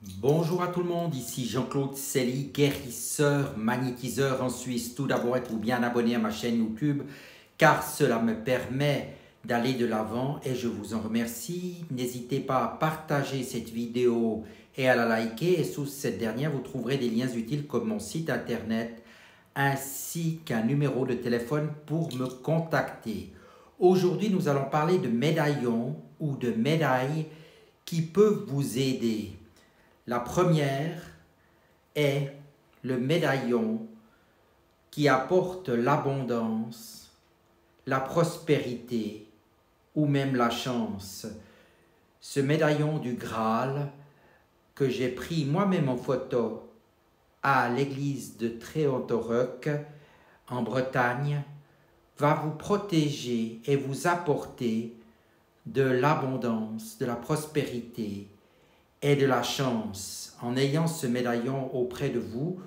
Bonjour à tout le monde, ici Jean-Claude Selly, guérisseur, magnétiseur en Suisse. Tout d'abord, êtes-vous bien abonné à ma chaîne YouTube car cela me permet d'aller de l'avant et je vous en remercie. N'hésitez pas à partager cette vidéo et à la liker et sous cette dernière, vous trouverez des liens utiles comme mon site internet ainsi qu'un numéro de téléphone pour me contacter. Aujourd'hui, nous allons parler de médaillons ou de médailles qui peuvent vous aider. La première est le médaillon qui apporte l'abondance, la prospérité ou même la chance. Ce médaillon du Graal que j'ai pris moi-même en photo à l'église de Tréhantoroc en Bretagne va vous protéger et vous apporter de l'abondance, de la prospérité et de la chance. En ayant ce médaillon auprès de vous,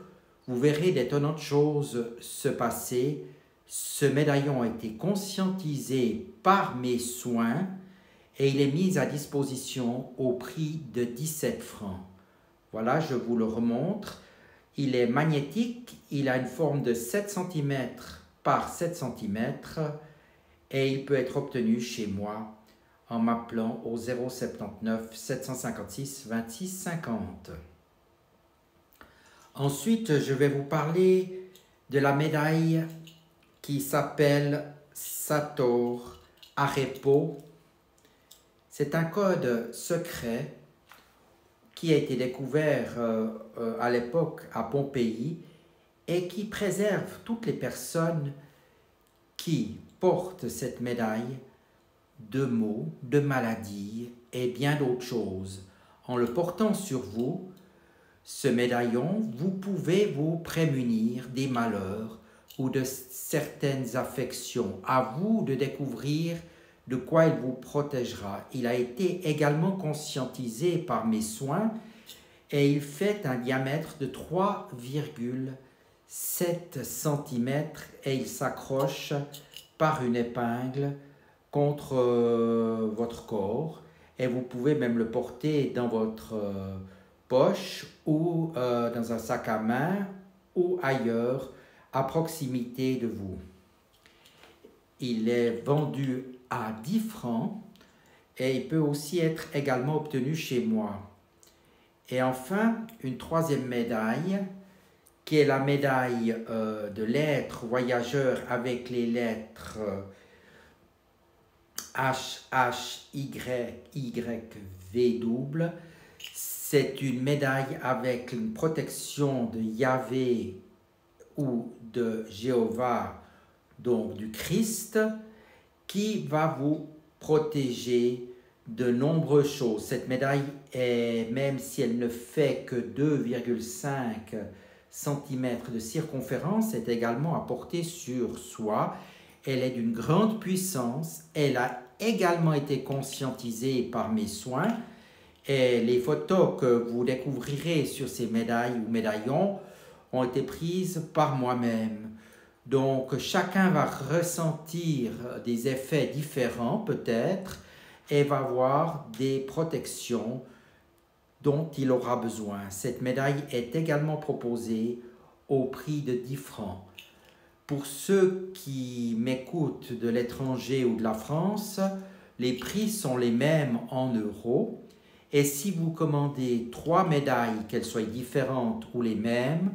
vous verrez d'étonnantes choses se passer. Ce médaillon a été conscientisé par mes soins et il est mis à disposition au prix de 17 francs. Voilà, je vous le remontre. Il est magnétique, il a une forme de 7 cm par 7 cm et il peut être obtenu chez moi en m'appelant au 079 756 26 50. Ensuite, je vais vous parler de la médaille qui s'appelle Sator Arepo. C'est un code secret qui a été découvert à l'époque à Pompéi et qui préserve toutes les personnes qui portent cette médaille de maux, de maladies et bien d'autres choses. En le portant sur vous, ce médaillon, vous pouvez vous prémunir des malheurs ou de certaines affections. À vous de découvrir de quoi il vous protégera. Il a été également conscientisé par mes soins et il fait un diamètre de 3,7 cm et il s'accroche par une épingle contre votre corps et vous pouvez même le porter dans votre poche ou dans un sac à main ou ailleurs à proximité de vous. Il est vendu à 10 francs et il peut aussi être également obtenu chez moi. Et enfin, une troisième médaille qui est la médaille de l'être voyageur avec les lettres HHYYV. C'est une médaille avec une protection de Yahvé ou de Jéhovah, donc du Christ, qui va vous protéger de nombreuses choses. Cette médaille, même si elle ne fait que 2,5 cm de circonférence, est également à porter sur soi. Elle est d'une grande puissance. Elle a également été conscientisée par mes soins. Et les photos que vous découvrirez sur ces médailles ou médaillons ont été prises par moi-même. Donc, chacun va ressentir des effets différents peut-être et va avoir des protections dont il aura besoin. Cette médaille est également proposée au prix de 10 francs. Pour ceux qui m'écoutent de l'étranger ou de la France, les prix sont les mêmes en euros. Et si vous commandez 3 médailles, qu'elles soient différentes ou les mêmes,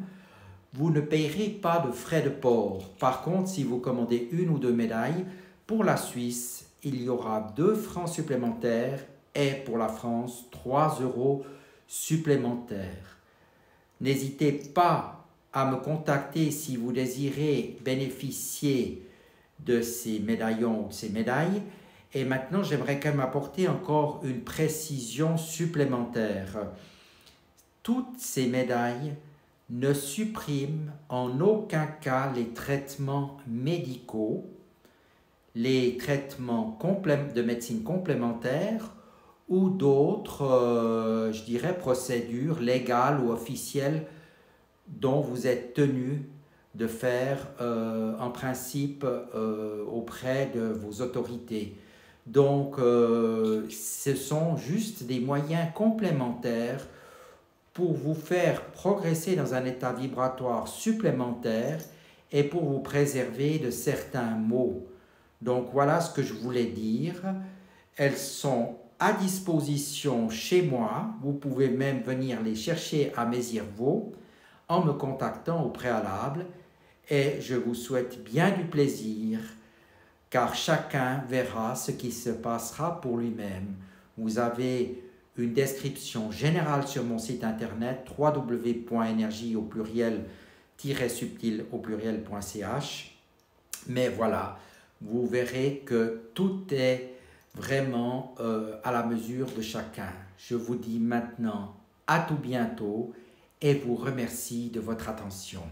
vous ne payerez pas de frais de port. Par contre, si vous commandez 1 ou 2 médailles, pour la Suisse, il y aura 2 francs supplémentaires et pour la France, 3 euros supplémentaires. N'hésitez pas à me contacter si vous désirez bénéficier de ces médaillons ou de ces médailles. Et maintenant, j'aimerais quand même apporter encore une précision supplémentaire. Toutes ces médailles ne suppriment en aucun cas les traitements médicaux, les traitements de médecine complémentaire ou d'autres, je dirais, procédures légales ou officielles dont vous êtes tenu de faire en principe auprès de vos autorités. Donc, ce sont juste des moyens complémentaires pour vous faire progresser dans un état vibratoire supplémentaire et pour vous préserver de certains maux. Donc voilà ce que je voulais dire. Elles sont à disposition chez moi. Vous pouvez même venir les chercher à Mézirvaux en me contactant au préalable. Et je vous souhaite bien du plaisir, car chacun verra ce qui se passera pour lui-même. Vous avez une description générale sur mon site internet www.energie au pluriel-subtil au pluriel.ch. Mais voilà, vous verrez que tout est vraiment à la mesure de chacun. Je vous dis maintenant à tout bientôt et vous remercie de votre attention.